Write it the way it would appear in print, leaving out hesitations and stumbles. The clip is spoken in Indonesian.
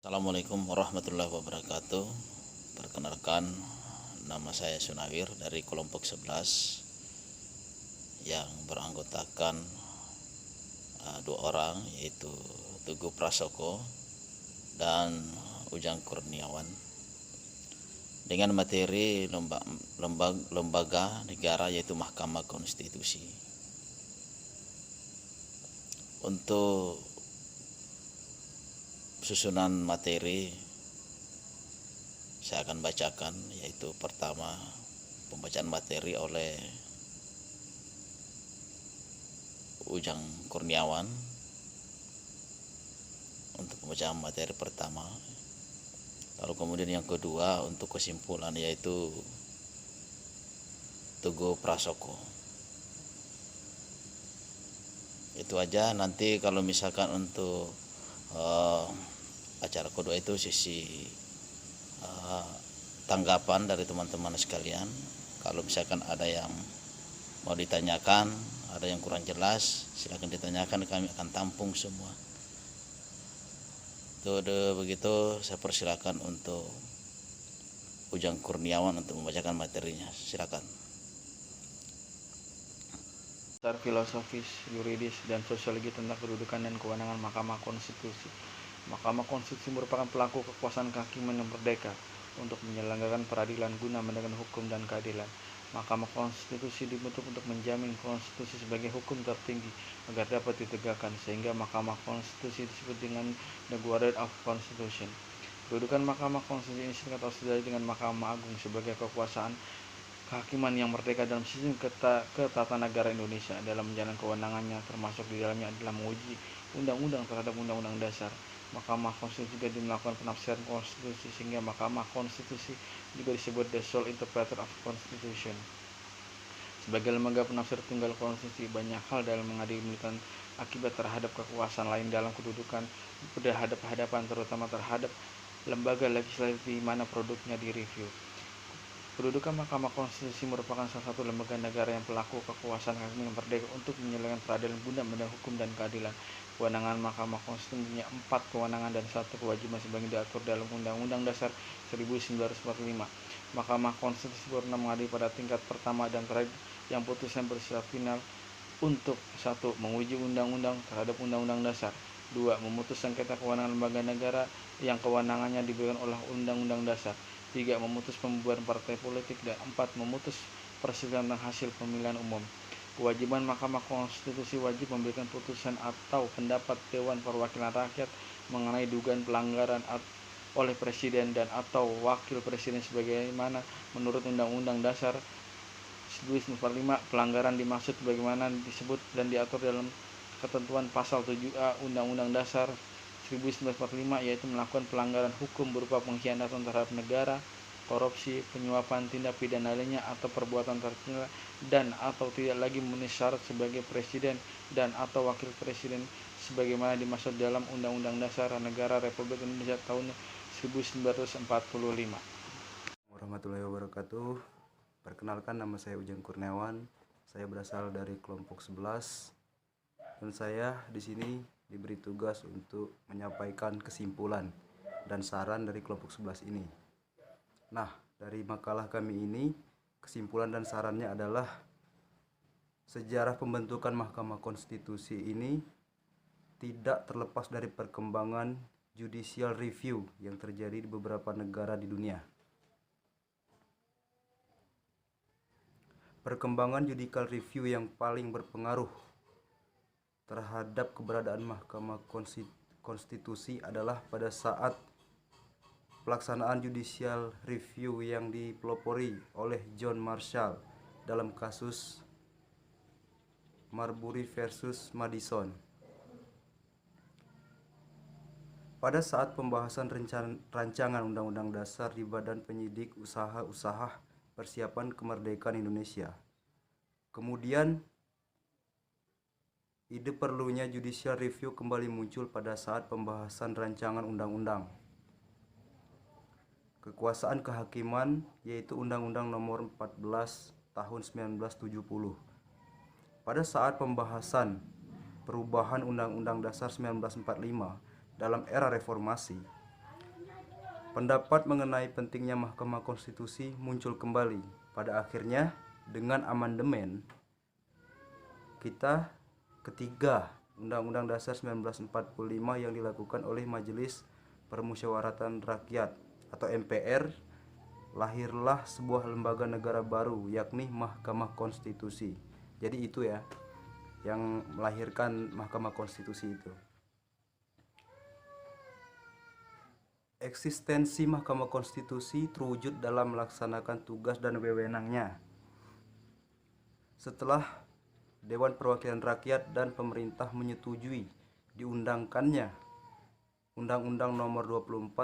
Assalamualaikum warahmatullahi wabarakatuh. Perkenalkan, nama saya Sunawir dari kelompok 11 yang beranggotakan dua orang, yaitu Teguh Prasoko dan Ujang Kurniawan, dengan materi lembaga negara yaitu Mahkamah Konstitusi. Untuk susunan materi saya akan bacakan, yaitu pertama pembacaan materi oleh Ujang Kurniawan untuk pembacaan materi pertama. Lalu kemudian yang kedua untuk kesimpulan, yaitu Teguh Prasoko. Itu aja. Nanti kalau misalkan untuk acara kedua itu sisi tanggapan dari teman-teman sekalian. Kalau misalkan ada yang mau ditanyakan, ada yang kurang jelas, silakan ditanyakan, kami akan tampung semua. Begitu, saya persilakan untuk Ujang Kurniawan untuk membacakan materinya. Silakan. Dasar filosofis, yuridis, dan sosiologi tentang kedudukan dan kewenangan Mahkamah Konstitusi. Mahkamah Konstitusi merupakan pelaku kekuasaan kehakiman yang merdeka untuk menyelenggarakan peradilan guna menegakkan hukum dan keadilan. Mahkamah Konstitusi dibentuk untuk menjamin konstitusi sebagai hukum tertinggi agar dapat ditegakkan, sehingga Mahkamah Konstitusi disebut dengan the Guardian of Constitution. Kedudukan Mahkamah Konstitusi ini singkat atau sederhana dengan Mahkamah Agung sebagai kekuasaan kehakiman yang merdeka dalam sistem ketatanegaraan Indonesia. Dalam menjalankan kewenangannya, termasuk di dalamnya adalah menguji undang-undang terhadap undang-undang dasar. Mahkamah Konstitusi juga melakukan penafsiran konstitusi, sehingga Mahkamah Konstitusi juga disebut the sole interpreter of Constitution. Sebagai lembaga penafsir tunggal konstitusi, banyak hal dalam mengadili militan akibat terhadap kekuasaan lain dalam kedudukan berhadapan, terutama terhadap lembaga legislatif di mana produknya direview. Kedudukan Mahkamah Konstitusi merupakan salah satu lembaga negara yang pelaku kekuasaan hakim yang merdeka untuk menyelesaikan peradilan guna menegakkan hukum dan keadilan. Kewenangan Mahkamah Konstitusi punya 4 kewenangan dan 1 kewajiban sebagaimana diatur dalam Undang-Undang Dasar 1945. Mahkamah Konstitusi berwenang mengadili pada tingkat pertama dan terakhir yang putusan bersifat final untuk 1. Menguji undang-undang terhadap Undang-Undang Dasar, 2. Memutus sengketa kewenangan lembaga negara yang kewenangannya diberikan oleh Undang-Undang Dasar, 3. Memutus pembubaran partai politik, dan 4. Memutus perselisihan tentang hasil pemilihan umum. Kewajiban Mahkamah Konstitusi wajib memberikan putusan atau pendapat Dewan Perwakilan Rakyat mengenai dugaan pelanggaran oleh Presiden dan atau Wakil Presiden sebagaimana menurut Undang-Undang Dasar 1945. Pelanggaran dimaksud sebagaimana disebut dan diatur dalam ketentuan pasal 7A Undang-Undang Dasar 1945, yaitu melakukan pelanggaran hukum berupa pengkhianatan terhadap negara, korupsi, penyuapan, tindak pidana lainnya, atau perbuatan tercela dan atau tidak lagi memenuhi syarat sebagai presiden dan atau wakil presiden sebagaimana dimaksud dalam Undang-Undang Dasar Negara Republik Indonesia tahun 1945. Warahmatullahi wabarakatuh. Perkenalkan, nama saya Ujang Kurniawan. Saya berasal dari kelompok 11 dan saya di sini diberi tugas untuk menyampaikan kesimpulan dan saran dari kelompok 11 ini. Nah, dari makalah kami ini, kesimpulan dan sarannya adalah sejarah pembentukan Mahkamah Konstitusi ini tidak terlepas dari perkembangan judicial review yang terjadi di beberapa negara di dunia. Perkembangan judicial review yang paling berpengaruh terhadap keberadaan Mahkamah Konstitusi adalah pada saat pelaksanaan judicial review yang dipelopori oleh John Marshall dalam kasus Marbury versus Madison. Pada saat pembahasan rancangan Undang-Undang Dasar di Badan Penyidik Usaha-Usaha Persiapan Kemerdekaan Indonesia, kemudian ide perlunya judicial review kembali muncul pada saat pembahasan rancangan undang-undang kekuasaan kehakiman, yaitu Undang-Undang Nomor 14 Tahun 1970. Pada saat pembahasan perubahan Undang-Undang Dasar 1945 dalam era reformasi, pendapat mengenai pentingnya Mahkamah Konstitusi muncul kembali. Pada akhirnya dengan amandemen ketiga Undang-Undang Dasar 1945 yang dilakukan oleh Majelis Permusyawaratan Rakyat atau MPR, lahirlah sebuah lembaga negara baru, yakni Mahkamah Konstitusi. Jadi itu ya yang melahirkan Mahkamah Konstitusi itu. Eksistensi Mahkamah Konstitusi terwujud dalam melaksanakan tugas dan wewenangnya. Setelah Dewan Perwakilan Rakyat dan pemerintah menyetujui diundangkannya Undang-Undang Nomor 24